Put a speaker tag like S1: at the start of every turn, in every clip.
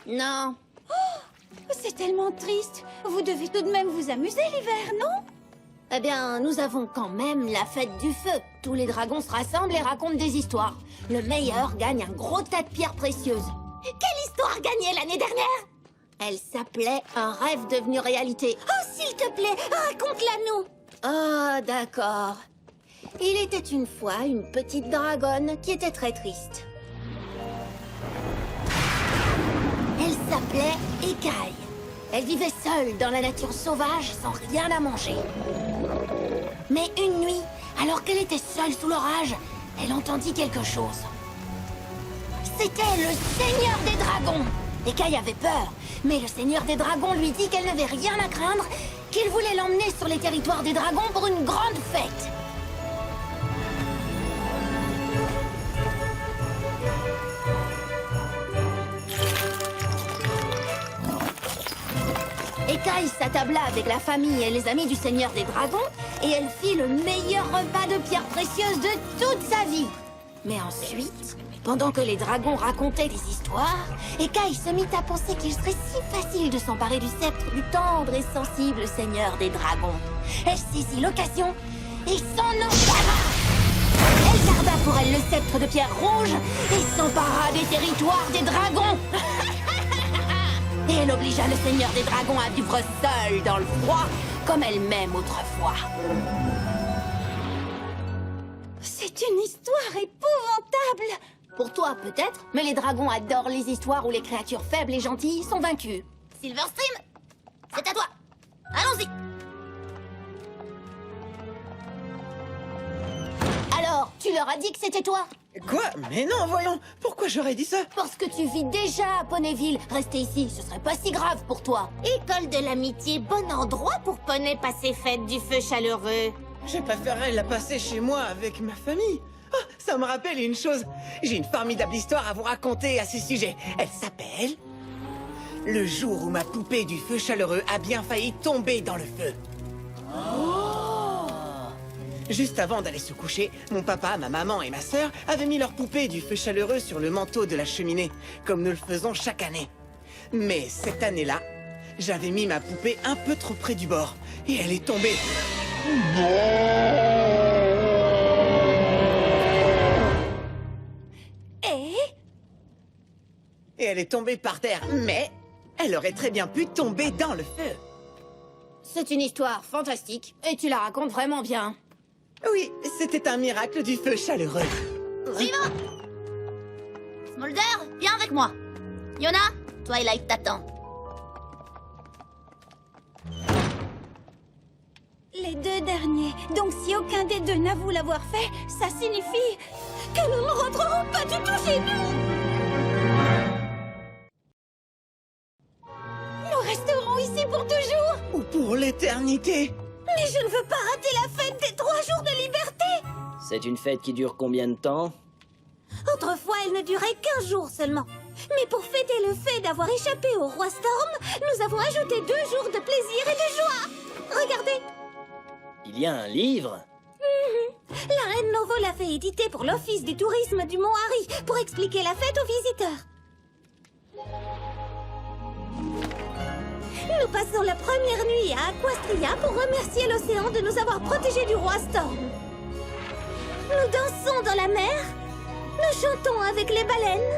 S1: Non.
S2: C'est tellement triste. Vous devez tout de même vous amuser l'hiver, non?
S1: Eh bien, nous avons quand même la fête du feu. Tous les dragons se rassemblent et racontent des histoires. Le meilleur gagne un gros tas de pierres précieuses.
S3: Quelle histoire gagnée l'année dernière?
S1: Elle s'appelait Un rêve devenu réalité.
S3: Oh, s'il te plaît, raconte-la-nous.
S1: Ah, d'accord. Il était une fois une petite dragonne qui était très triste. Elle s'appelait Écaille. Elle vivait seule dans la nature sauvage sans rien à manger. Mais une nuit, alors qu'elle était seule sous l'orage, elle entendit quelque chose. C'était le Seigneur des Dragons. Écaille avait peur, mais le Seigneur des Dragons lui dit qu'elle n'avait rien à craindre, qu'il voulait l'emmener sur les territoires des dragons pour une grande fête. Écaille s'attabla avec la famille et les amis du Seigneur des Dragons et elle fit le meilleur repas de pierres précieuses de toute sa vie. Mais ensuite, pendant que les dragons racontaient des histoires, Écaille se mit à penser qu'il serait si facile de s'emparer du sceptre du tendre et sensible Seigneur des Dragons. Elle saisit l'occasion et s'en empara. Elle garda pour elle le sceptre de pierre rouge et s'empara des territoires des dragons. Et elle obligea le Seigneur des Dragons à vivre seul dans le froid, comme elle-même autrefois.
S2: C'est une histoire épouvantable.
S1: Pour toi, peut-être, mais les dragons adorent les histoires où les créatures faibles et gentilles sont vaincues.
S3: Silverstream, c'est à toi. Allons-y.
S1: Alors, tu leur as dit que c'était toi?
S4: Quoi? Mais non, voyons. Pourquoi j'aurais dit ça?
S1: Parce que tu vis déjà à Poneyville. Rester ici, ce serait pas si grave pour toi.
S3: École de l'amitié, bon endroit pour Poney passer fête du feu chaleureux.
S4: Je préférerais la passer chez moi avec ma famille. Ah, ça me rappelle une chose. J'ai une formidable histoire à vous raconter à ce sujet. Elle s'appelle... Le jour où ma poupée du feu chaleureux a bien failli tomber dans le feu. Juste avant d'aller se coucher, mon papa, ma maman et ma sœur avaient mis leur poupée du feu chaleureux sur le manteau de la cheminée, comme nous le faisons chaque année. Mais cette année-là, j'avais mis ma poupée un peu trop près du bord, et elle est tombée. Et elle est tombée par terre, mais elle aurait très bien pu tomber dans le feu.
S1: C'est une histoire fantastique, et tu la racontes vraiment bien.
S4: Oui, c'était un miracle du feu chaleureux.
S3: Suivant. Smolder, viens avec moi. Yona, Twilight t'attend.
S2: Les deux derniers. Donc si aucun des deux n'avoue l'avoir fait, ça signifie que nous ne rentrerons pas du tout chez nous. Nous resterons ici pour toujours.
S4: Ou pour l'éternité.
S2: Mais je ne veux pas rater la fête des 3 jours de liberté.
S5: C'est une fête qui dure combien de temps?
S2: Autrefois, elle ne durait qu'1 jour seulement. Mais pour fêter le fait d'avoir échappé au roi Storm, nous avons ajouté 2 jours de plaisir et de joie. Regardez.
S5: Il y a un livre?
S2: La reine Novo l'a fait éditer pour l'office du tourisme du Mont Harry pour expliquer la fête aux visiteurs. Nous passons la première nuit à Aquastria pour remercier l'océan de nous avoir protégés du roi Storm. Nous dansons dans la mer, nous chantons avec les baleines,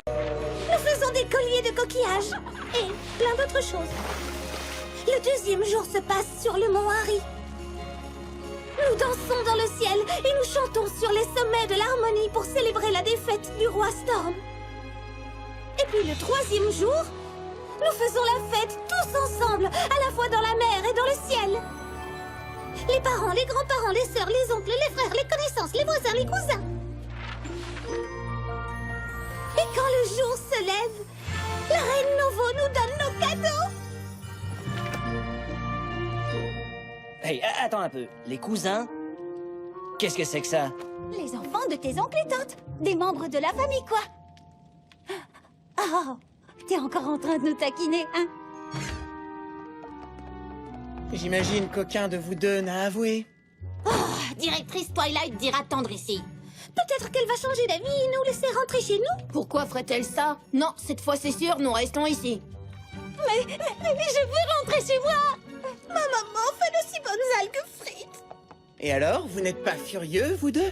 S2: nous faisons des colliers de coquillages et plein d'autres choses. Le 2e jour se passe sur le mont Harry. Nous dansons dans le ciel et nous chantons sur les sommets de l'harmonie pour célébrer la défaite du roi Storm. Et puis le 3e jour, nous faisons la fête tous ensemble, à la fois dans la mer et dans le ciel. Les parents, les grands-parents, les sœurs, les oncles, les frères, les connaissances, les voisins, les cousins. Et quand le jour se lève, la reine Novo nous donne nos cadeaux.
S5: Hey, attends un peu. Les cousins? Qu'est-ce que c'est que ça?
S2: Les enfants de tes oncles et tantes. Des membres de la famille, quoi. Oh, t'es encore en train de nous taquiner, hein?
S4: J'imagine qu'aucun de vous deux n'a avoué.
S3: Directrice Twilight dira tendre ici.
S2: Peut-être qu'elle va changer d'avis et nous laisser rentrer chez nous.
S1: Pourquoi ferait-elle ça? Non, cette fois c'est sûr, nous restons ici.
S2: Mais je veux rentrer chez moi. Ma maman fait d'aussi bonnes algues frites.
S4: Et alors, vous n'êtes pas furieux, vous deux?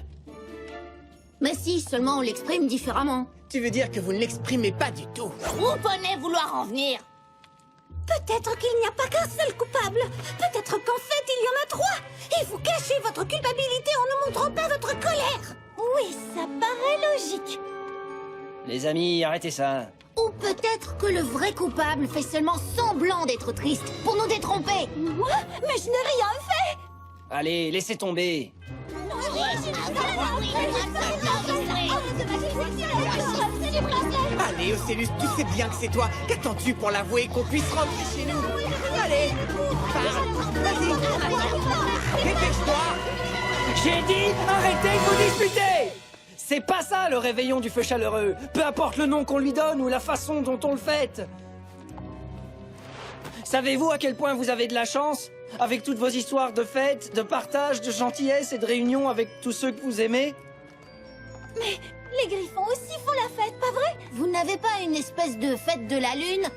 S1: Mais si, seulement on l'exprime différemment.
S4: Tu veux dire que vous ne l'exprimez pas du tout?
S3: Où poney vouloir en venir?
S2: Peut-être qu'il n'y a pas qu'un seul coupable. Peut-être qu'en fait, il y en a 3. Et vous cachez votre culpabilité en ne montrant pas votre colère. Oui, ça paraît logique.
S5: Les amis, arrêtez ça.
S1: Ou peut-être que le vrai coupable fait seulement semblant d'être triste pour nous détromper.
S2: Moi? Mais je n'ai rien fait.
S5: Allez, laissez tomber.
S4: Allez, Ocellus, tu sais bien que c'est toi. Qu'attends-tu pour l'avouer, qu'on puisse rentrer chez nous? Allez, parle, vas-y. Dépêche-toi.
S5: J'ai dit, arrêtez de vous disputer! C'est pas ça le réveillon du feu chaleureux. Peu importe le nom qu'on lui donne ou la façon dont on le fête. Savez-vous à quel point vous avez de la chance? Avec toutes vos histoires de fêtes, de partage, de gentillesse et de réunions avec tous ceux que vous aimez?
S2: Mais les griffons aussi font la fête, pas vrai?
S1: Vous n'avez pas une espèce de fête de la lune?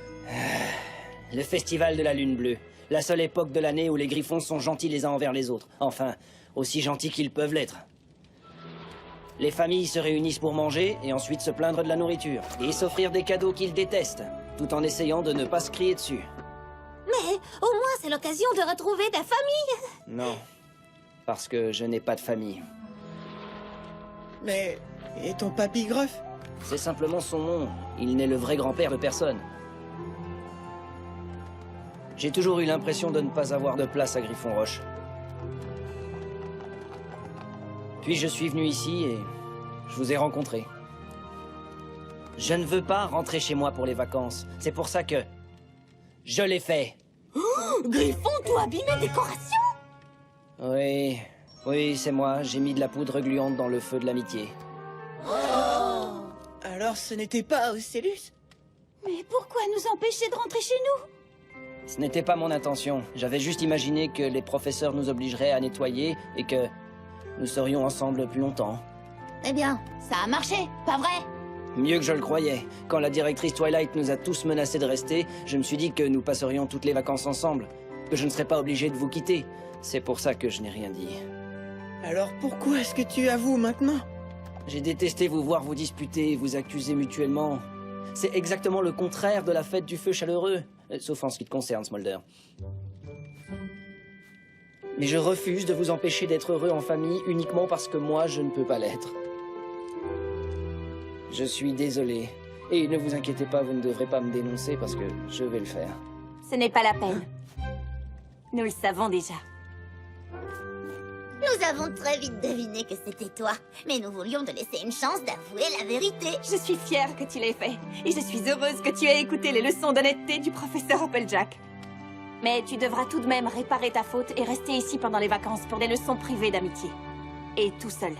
S5: Le festival de la lune bleue. La seule époque de l'année où les griffons sont gentils les uns envers les autres. Enfin, aussi gentils qu'ils peuvent l'être. Les familles se réunissent pour manger et ensuite se plaindre de la nourriture. Et s'offrir des cadeaux qu'ils détestent, tout en essayant de ne pas se crier dessus.
S2: Mais au moins, c'est l'occasion de retrouver ta famille.
S5: Non, parce que je n'ai pas de famille.
S4: Mais... et ton papy Gruff?
S5: C'est simplement son nom. Il n'est le vrai grand-père de personne. J'ai toujours eu l'impression de ne pas avoir de place à Griffon Roche. Puis je suis venu ici et je vous ai rencontré. Je ne veux pas rentrer chez moi pour les vacances. C'est pour ça que... je l'ai fait.
S2: Griffon, toi, abîmer décoration.
S5: Oui, c'est moi. J'ai mis de la poudre gluante dans le feu de l'amitié.
S4: Alors ce n'était pas Ocellus?
S2: Mais pourquoi nous empêcher de rentrer chez nous?
S5: Ce n'était pas mon intention. J'avais juste imaginé que les professeurs nous obligeraient à nettoyer et que nous serions ensemble plus longtemps.
S1: Eh bien, ça a marché, pas vrai?
S5: Mieux que je le croyais. Quand la directrice Twilight nous a tous menacés de rester, je me suis dit que nous passerions toutes les vacances ensemble, que je ne serais pas obligé de vous quitter. C'est pour ça que je n'ai rien dit.
S4: Alors pourquoi est-ce que tu avoues maintenant?
S5: J'ai détesté vous voir vous disputer et vous accuser mutuellement. C'est exactement le contraire de la fête du feu chaleureux, sauf en ce qui te concerne, Smolder. Mais je refuse de vous empêcher d'être heureux en famille uniquement parce que moi, je ne peux pas l'être. Je suis désolé. Et ne vous inquiétez pas, vous ne devrez pas me dénoncer parce que je vais le faire.
S2: Ce n'est pas la peine. Nous le savons déjà.
S3: Nous avons très vite deviné que c'était toi. Mais nous voulions te laisser une chance d'avouer la vérité.
S2: Je suis fière que tu l'aies fait. Et je suis heureuse que tu aies écouté les leçons d'honnêteté du professeur Applejack. Mais tu devras tout de même réparer ta faute et rester ici pendant les vacances pour des leçons privées d'amitié. Et tout seul.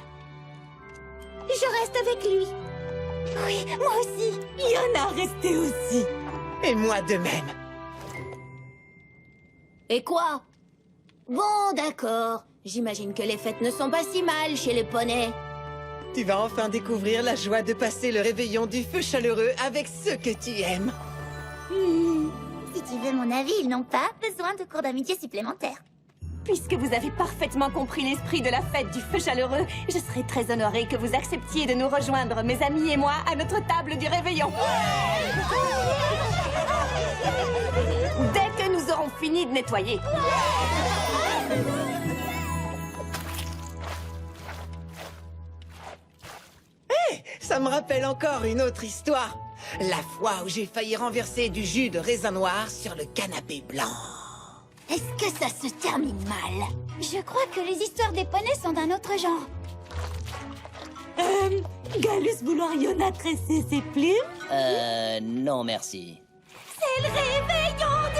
S2: Je reste avec lui. Oui, moi aussi. Yona, restez aussi.
S4: Et moi de même.
S1: Et quoi? Bon, d'accord. J'imagine que les fêtes ne sont pas si mal chez les poneys.
S4: Tu vas enfin découvrir la joie de passer le réveillon du feu chaleureux avec ceux que tu aimes.
S3: Si tu veux mon avis, ils n'ont pas besoin de cours d'amitié supplémentaires.
S2: Puisque vous avez parfaitement compris l'esprit de la fête du feu chaleureux, je serai très honorée que vous acceptiez de nous rejoindre, mes amis et moi, à notre table du réveillon. Dès que nous aurons fini de nettoyer.
S4: Ça me rappelle encore une autre histoire. La fois où j'ai failli renverser du jus de raisin noir sur le canapé blanc.
S1: Est-ce que ça se termine mal?
S2: Je crois que les histoires des poneys sont d'un autre genre. Galus vouloir Yona tresser ses plumes?
S5: Non merci.
S2: C'est le réveillon de